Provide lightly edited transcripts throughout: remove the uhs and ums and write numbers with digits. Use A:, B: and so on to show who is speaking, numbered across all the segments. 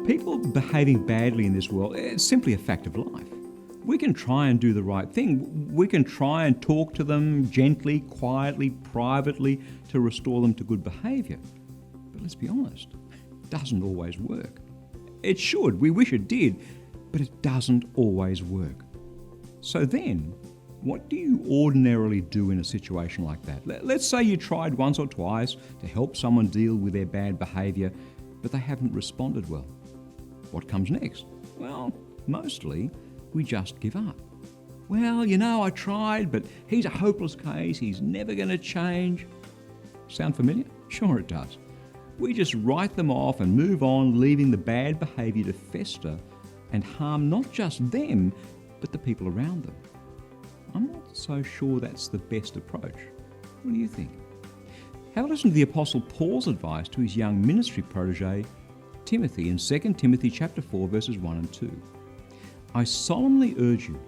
A: People behaving badly in this world, it's simply a fact of life. We can try and do the right thing. We can try and talk to them gently, quietly, privately to restore them to good behaviour. But let's be honest, it doesn't always work. It should, we wish it did, but it doesn't always work. So then, what do you ordinarily do in a situation like that? Let's say you tried once or twice to help someone deal with their bad behaviour, but they haven't responded well. What comes next? Well, mostly we just give up. Well, I tried, but he's a hopeless case. He's never going to change. Sound familiar? Sure it does. We just write them off and move on, leaving the bad behaviour to fester and harm not just them, but the people around them. I'm not so sure that's the best approach. What do you think? Have a listen to the Apostle Paul's advice to his young ministry protege, Timothy, in 2 Timothy chapter 4, verses 1 and 2. I solemnly urge you,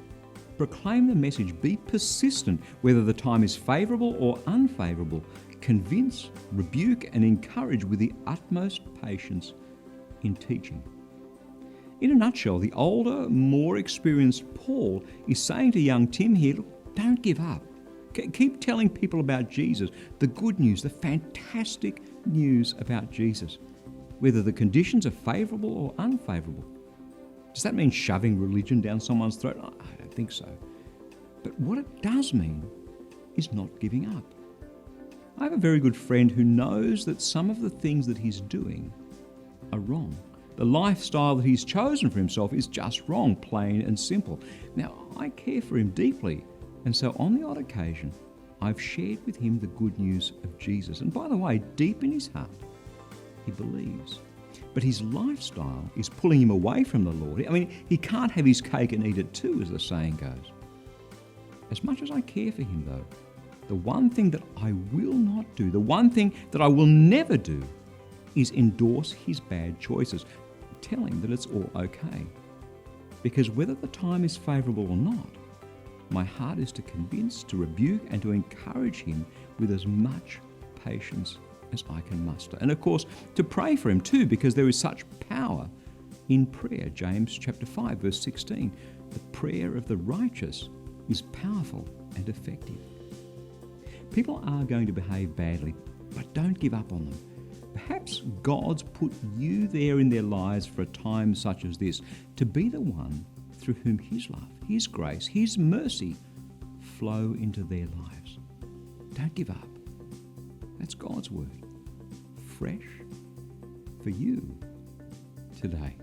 A: proclaim the message, be persistent, whether the time is favourable or unfavourable. Convince, rebuke and encourage with the utmost patience in teaching. In a nutshell, the older, more experienced Paul is saying to young Tim here, look, don't give up. Keep telling people about Jesus, the good news, the fantastic news about Jesus, whether the conditions are favourable or unfavourable. Does that mean shoving religion down someone's throat? I don't think so. But what it does mean is not giving up. I have a very good friend who knows that some of the things that he's doing are wrong. The lifestyle that he's chosen for himself is just wrong, plain and simple. Now, I care for him deeply, and so on the odd occasion, I've shared with him the good news of Jesus. And by the way, deep in his heart, he believes. But his lifestyle is pulling him away from the Lord. I mean, he can't have his cake and eat it too, as the saying goes. As much as I care for him, though, the one thing that I will not do, the one thing that I will never do, is endorse his bad choices. Tell him that it's all okay. Because whether the time is favourable or not, my heart is to convince, to rebuke and to encourage him with as much patience as I can muster. And of course, to pray for him too, because there is such power in prayer. James chapter 5 verse 16, the prayer of the righteous is powerful and effective. People are going to behave badly, but don't give up on them. Perhaps God's put you there in their lives for a time such as this, to be the one through whom His love, His grace, His mercy flow into their lives. Don't give up. That's God's word, fresh for you today.